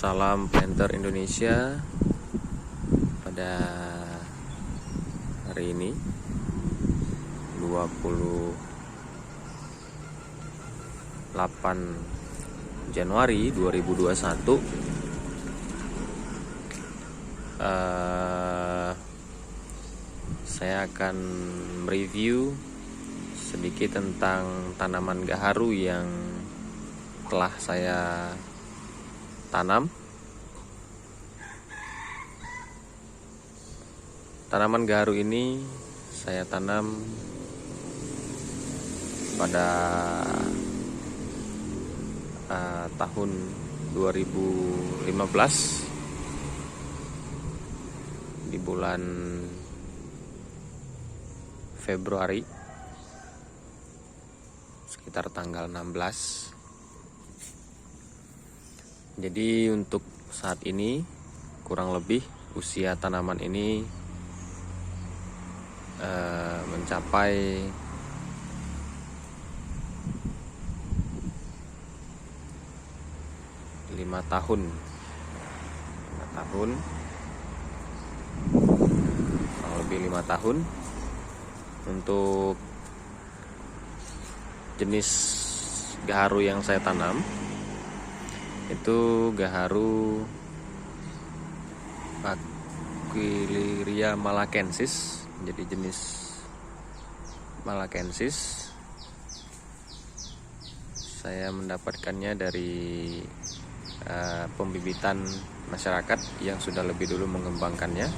Salam Planter Indonesia. Pada hari ini 28 Januari 2021, saya akan mereview sedikit tentang tanaman gaharu yang telah saya tanam. Tanaman gaharu ini saya tanam pada tahun 2015 di bulan Februari sekitar tanggal 16. Jadi untuk saat ini kurang lebih usia tanaman ini mencapai 5 tahun, kurang lebih 5 tahun. Untuk jenis gaharu yang saya tanam itu gaharu Aquileria malacensis, jadi jenis malacensis. Saya mendapatkannya dari pembibitan masyarakat yang sudah lebih dulu mengembangkannya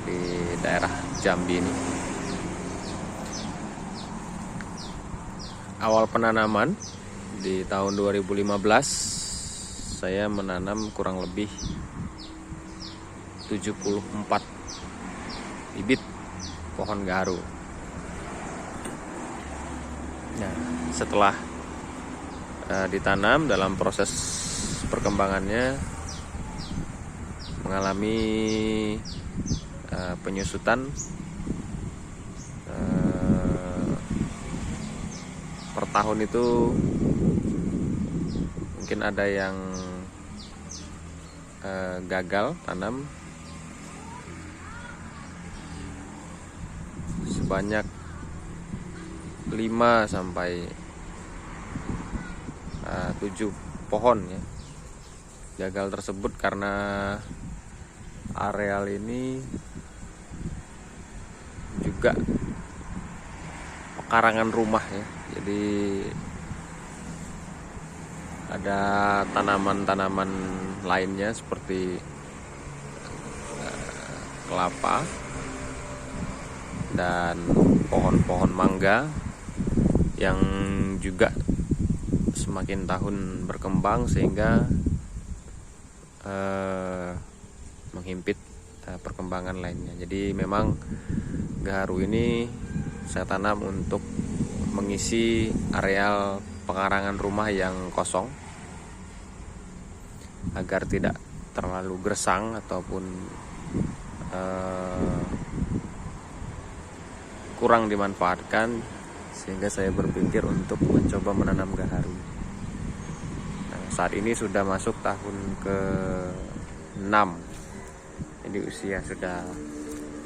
di daerah Jambi ini. Awal penanaman di tahun 2015 saya menanam kurang lebih 74 bibit pohon gaharu. Nah, setelah ditanam, dalam proses perkembangannya mengalami penyusutan. Per tahun itu mungkin ada yang gagal tanam sebanyak 5 sampai 7 pohon ya. Gagal tersebut karena areal ini juga pekarangan rumah ya. Jadi ada tanaman-tanaman lainnya seperti kelapa dan pohon-pohon mangga yang juga semakin tahun berkembang sehingga menghimpit perkembangan lainnya. Jadi memang gaharu ini saya tanam untuk mengisi areal pekarangan rumah yang kosong agar tidak terlalu gersang ataupun kurang dimanfaatkan, sehingga saya berpikir untuk mencoba menanam gaharu. Nah, saat ini sudah masuk tahun ke-6, jadi usia sudah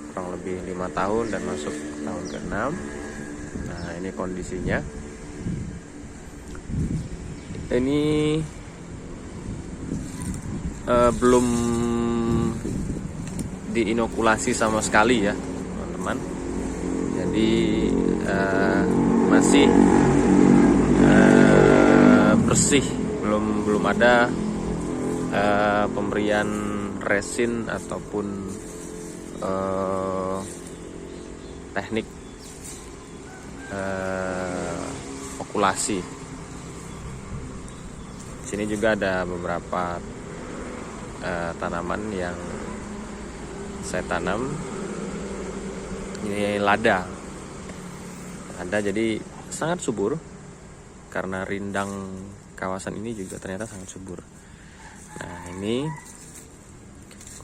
kurang lebih 5 tahun dan masuk tahun ke-6. Nah, ini kondisinya. Ini belum diinokulasi sama sekali ya, teman-teman. Jadi masih bersih, belum ada pemberian resin ataupun teknik okulasi. Sini juga ada beberapa tanaman yang saya tanam. Ini lada, jadi sangat subur karena rindang kawasan ini juga ternyata sangat subur. Nah, ini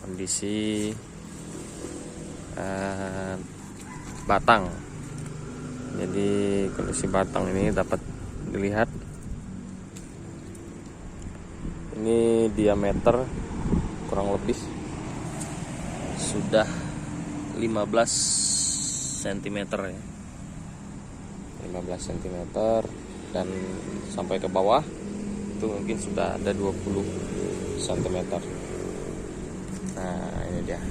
kondisi batang. Jadi kondisi batang ini dapat dilihat. Ini ini diameter kurang lebih sudah 15 cm ya, 15 cm, dan sampai ke bawah itu mungkin sudah ada 20 cm. Nah ini dia,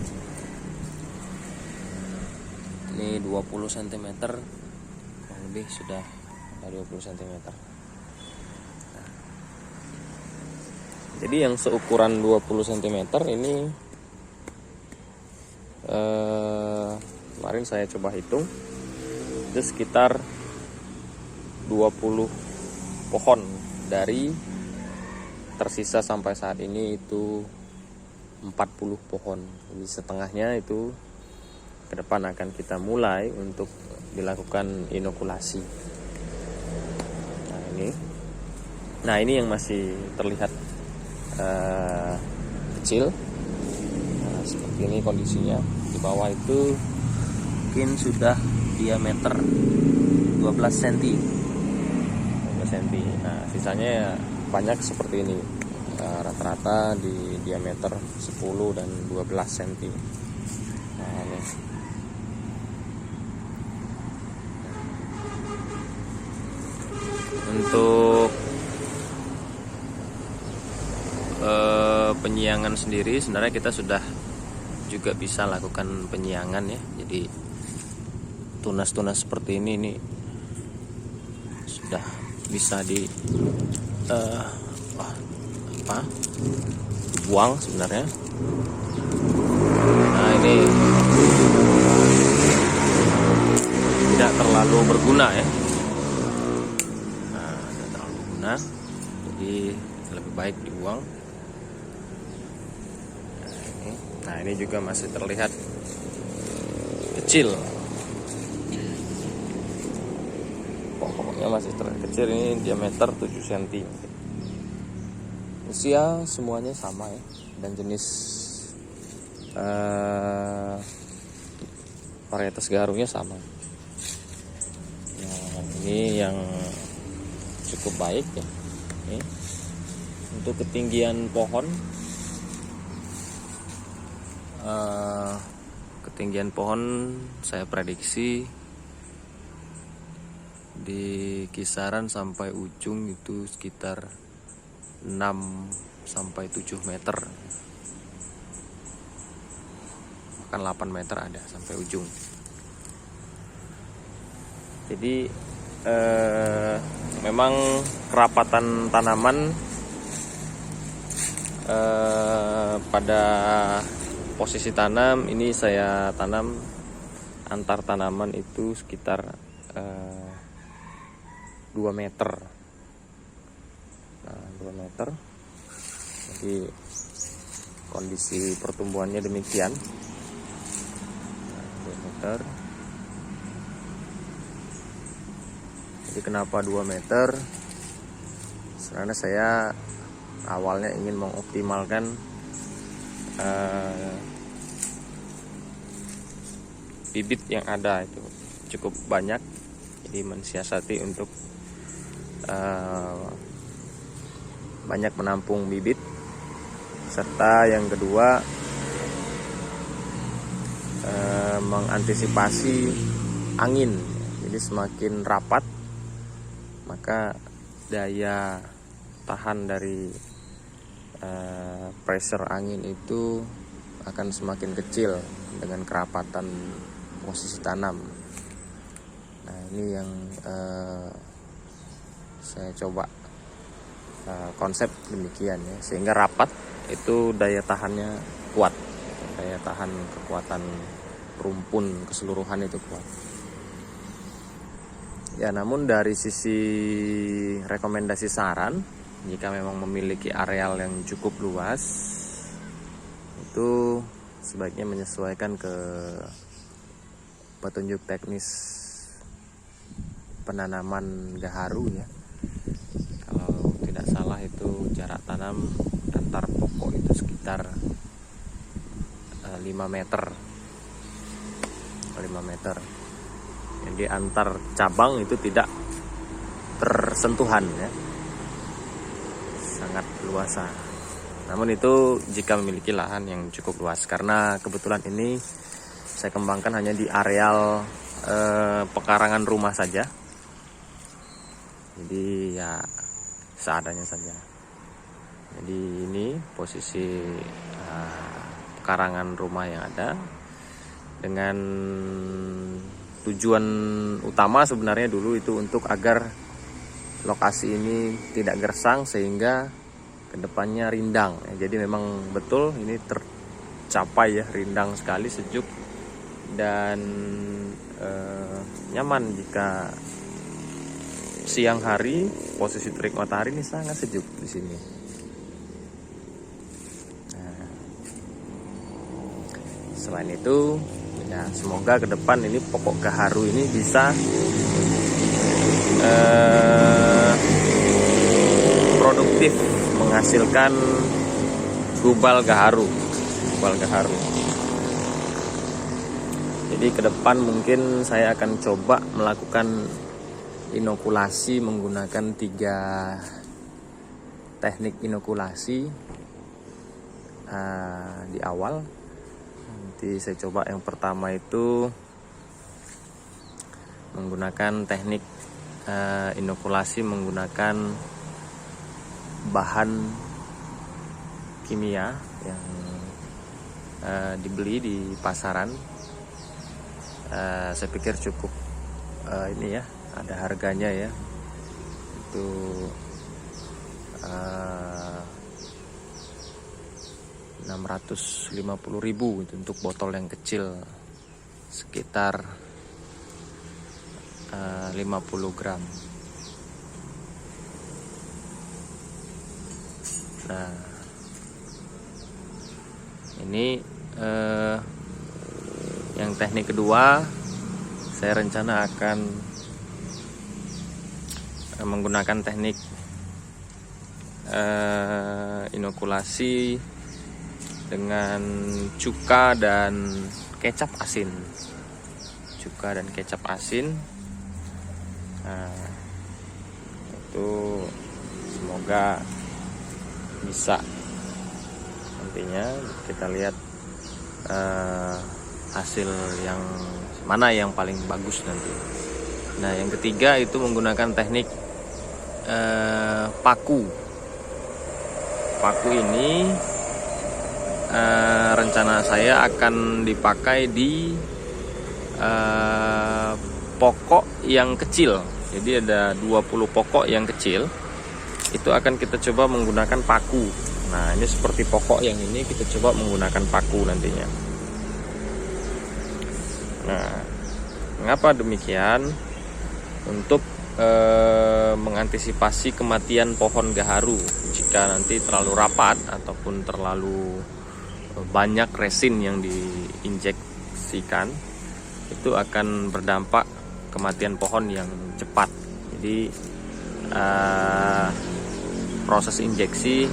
ini 20 cm, kurang lebih sudah ada 20 cm. Nah, jadi yang seukuran 20 cm ini kemarin saya coba hitung itu sekitar 20 pohon dari tersisa sampai saat ini itu 40 pohon. Jadi setengahnya itu ke depan akan kita mulai untuk dilakukan inokulasi. Nah ini yang masih terlihat kecil. Nah, seperti ini kondisinya. Di bawah itu mungkin sudah diameter 12 cm. 12 cm. Nah, sisanya ya banyak seperti ini. Rata-rata di diameter 10 dan 12 cm. Nah, ini. Untuk penyiangan sendiri sebenarnya kita sudah juga bisa lakukan penyiangan ya. Jadi tunas-tunas seperti ini sudah bisa dibuang sebenarnya. Nah ini tidak terlalu berguna ya. Nah tidak terlalu berguna, jadi lebih baik dibuang. Nah ini juga masih terlihat kecil, pokoknya masih terlihat kecil. Ini diameter 7 cm. Usia semuanya sama ya, dan jenis varietas gaharunya sama. Nah ini yang cukup baik ya. Ini untuk ketinggian pohon, saya prediksi di kisaran sampai ujung itu sekitar 6 sampai 7 meter, bahkan 8 meter ada sampai ujung. Jadi memang kerapatan tanaman pada posisi tanam ini saya tanam antar tanaman itu sekitar 2 meter. Nah, 2 meter. Jadi kondisi pertumbuhannya demikian. Nah, 2 meter. Jadi kenapa 2 meter? Karena saya awalnya ingin mengoptimalkan bibit yang ada itu cukup banyak, jadi mensiasati untuk banyak menampung bibit, serta yang kedua mengantisipasi angin. Jadi semakin rapat maka daya tahan dari pressure angin itu akan semakin kecil dengan kerapatan posisi tanam. Nah ini yang saya coba konsep demikian ya, sehingga rapat itu daya tahannya kuat, daya tahan kekuatan rumpun keseluruhan itu kuat. Ya namun dari sisi rekomendasi saran, jika memang memiliki areal yang cukup luas, itu sebaiknya menyesuaikan ke petunjuk teknis penanaman gaharu ya. Kalau tidak salah itu jarak tanam antar pokok itu sekitar 5 meter. 5 meter. Jadi antar cabang itu tidak bersentuhan ya. Sangat luasa. Namun itu jika memiliki lahan yang cukup luas, karena kebetulan ini saya kembangkan hanya di areal pekarangan rumah saja. Jadi ya seadanya saja. Jadi ini posisi pekarangan rumah yang ada, dengan tujuan utama sebenarnya dulu itu untuk agar lokasi ini tidak gersang sehingga kedepannya rindang. Jadi memang betul ini tercapai ya, rindang sekali, sejuk dan nyaman jika siang hari. Posisi terik matahari ini sangat sejuk di sini. Nah, selain itu ya semoga ke depan ini pokok gaharu ini bisa produktif, menghasilkan gubal gaharu. Jadi ke depan mungkin saya akan coba melakukan inokulasi menggunakan 3 teknik inokulasi di awal. Nanti saya coba yang pertama itu menggunakan teknik inokulasi menggunakan bahan kimia yang dibeli di pasaran. Saya pikir cukup ini ya, ada harganya ya, itu 650.000 itu untuk botol yang kecil, sekitar 50 gram. Nah, ini yang teknik kedua, saya rencana akan menggunakan teknik inokulasi dengan cuka dan kecap asin. Nah, itu semoga bisa. Nantinya kita lihat hasil yang mana yang paling bagus nanti. Nah, yang ketiga itu menggunakan teknik paku. Paku ini rencana saya akan dipakai di pokok yang kecil. Jadi ada 20 pokok yang kecil, itu akan kita coba menggunakan paku. Nah, ini seperti pokok yang ini kita coba menggunakan paku nantinya. Nah, mengapa demikian? Untuk mengantisipasi kematian pohon gaharu jika nanti terlalu rapat ataupun terlalu banyak resin yang diinjeksikan, itu akan berdampak kematian pohon yang cepat. Jadi proses injeksi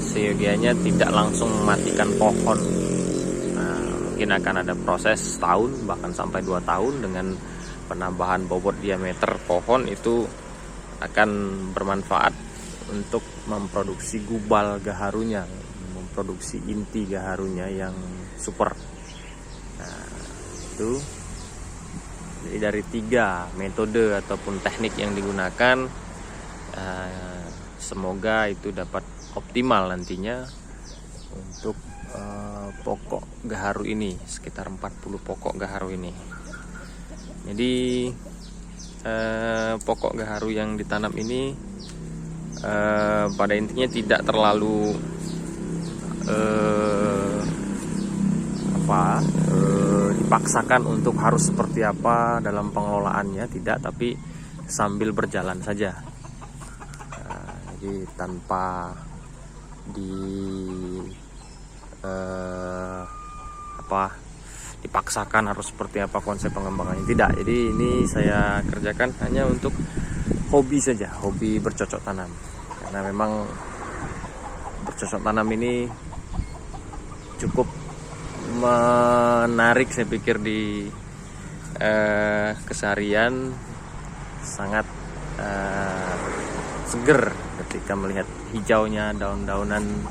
seyogianya tidak langsung mematikan pohon. Mungkin akan ada proses setahun bahkan sampai 2 tahun dengan penambahan bobot diameter pohon. Itu akan bermanfaat untuk memproduksi gubal gaharunya, memproduksi inti gaharunya yang super. Nah, itu jadi dari 3 metode ataupun teknik yang digunakan, semoga itu dapat optimal nantinya untuk pokok gaharu ini, sekitar 40 pokok gaharu ini. Jadi pokok gaharu yang ditanam ini pada intinya tidak terlalu dipaksakan untuk harus seperti apa dalam pengelolaannya, tidak, tapi sambil berjalan saja. Jadi tanpa dipaksakan harus seperti apa konsep pengembangannya, tidak. Jadi ini saya kerjakan hanya untuk hobi saja, hobi bercocok tanam, karena memang bercocok tanam ini cukup menarik saya pikir di keseharian. Sangat seger ketika melihat hijaunya daun-daunan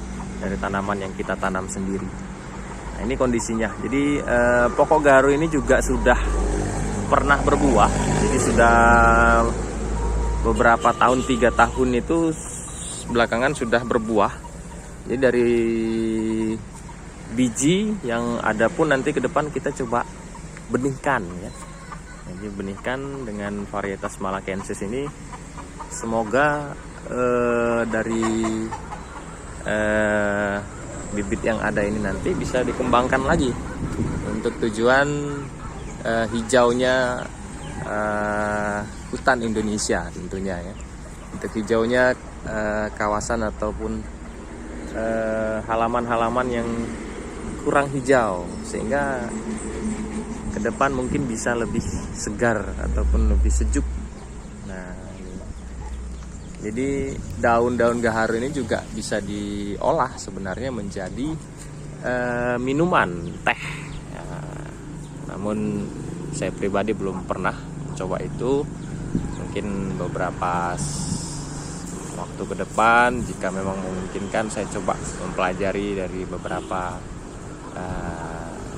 dari tanaman yang kita tanam sendiri. Nah, ini kondisinya. Jadi pokok gaharu ini juga sudah pernah berbuah. Jadi sudah beberapa tahun, 3 tahun itu belakangan sudah berbuah. Jadi dari biji yang ada pun nanti ke depan kita coba benihkan ya. Jadi benihkan dengan varietas Malakensis ini, semoga dari bibit yang ada ini nanti bisa dikembangkan lagi untuk tujuan hijaunya hutan Indonesia tentunya ya. Untuk hijaunya kawasan ataupun halaman-halaman yang kurang hijau, sehingga ke depan mungkin bisa lebih segar ataupun lebih sejuk. Nah, jadi daun-daun gaharu ini juga bisa diolah sebenarnya menjadi minuman teh. Ya, namun saya pribadi belum pernah mencoba itu. Mungkin beberapa waktu ke depan jika memang memungkinkan saya coba mempelajari dari beberapa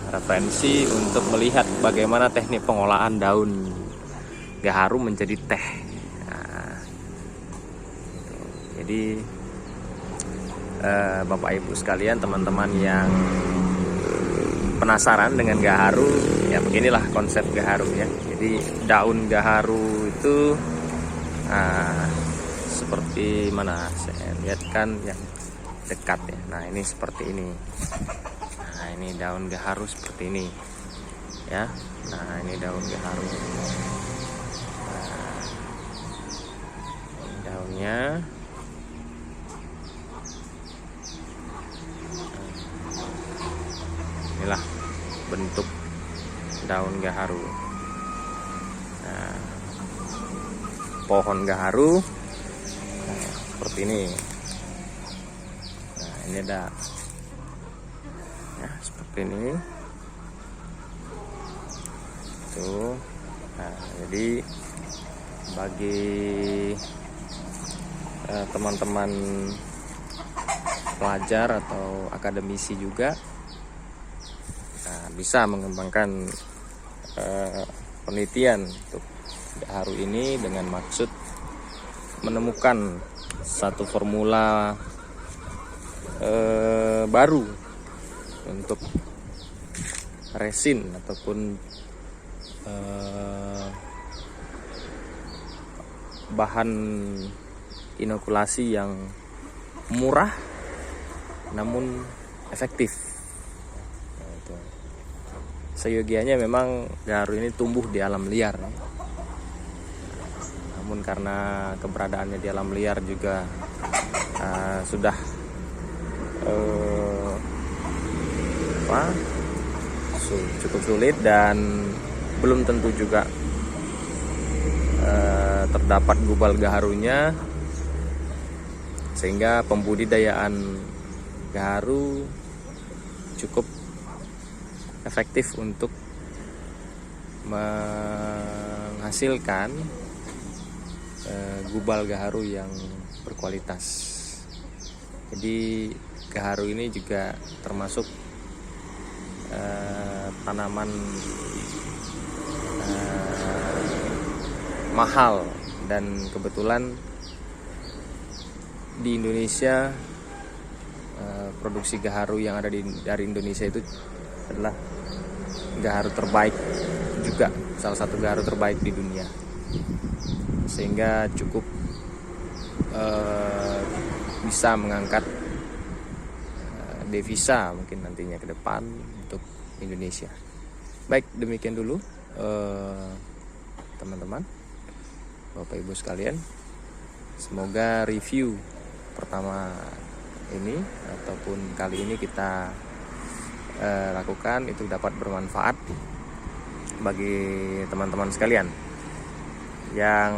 referensi untuk melihat bagaimana teknik pengolahan daun gaharu menjadi teh. Nah, gitu. Jadi Bapak Ibu sekalian, teman-teman yang penasaran dengan gaharu, ya beginilah konsep gaharu ya. Jadi daun gaharu itu seperti mana, saya lihat kan yang dekat ya. Nah, ini seperti ini. Nah, ini daun gaharu seperti ini ya. Nah, ini daun gaharu. Nah, ini daunnya. Inilah bentuk daun gaharu. Nah, pohon gaharu seperti ini. Nah, ini ada ya, seperti ini tuh. Nah, jadi bagi teman-teman pelajar atau akademisi juga bisa mengembangkan penelitian untuk gaharu ini dengan maksud menemukan satu formula baru untuk resin ataupun bahan inokulasi yang murah namun efektif. Nah, itu. Seyogianya memang gaharu ini tumbuh di alam liar. Namun karena keberadaannya di alam liar juga sudah cukup sulit dan belum tentu juga terdapat gubal gaharunya, sehingga pembudidayaan gaharu cukup efektif untuk menghasilkan gubal gaharu yang berkualitas. Jadi gaharu ini juga termasuk tanaman mahal, dan kebetulan di Indonesia produksi gaharu yang ada dari Indonesia itu adalah gaharu terbaik juga, salah satu gaharu terbaik di dunia, sehingga cukup bisa mengangkat devisa mungkin nantinya ke depan untuk Indonesia. Baik, demikian dulu teman-teman, Bapak Ibu sekalian. Semoga review pertama ini ataupun kali ini kita lakukan itu dapat bermanfaat bagi teman-teman sekalian yang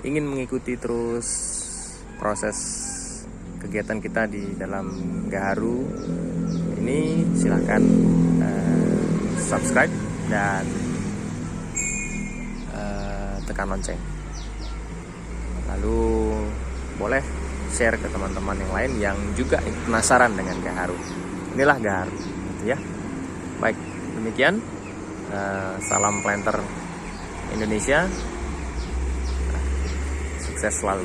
ingin mengikuti terus proses kegiatan kita di dalam gaharu ini. Silahkan subscribe dan tekan lonceng. Lalu boleh share ke teman-teman yang lain yang juga penasaran dengan gaharu. Inilah gaharu, gitu ya. Baik, demikian. Salam planter Indonesia, sukses selalu.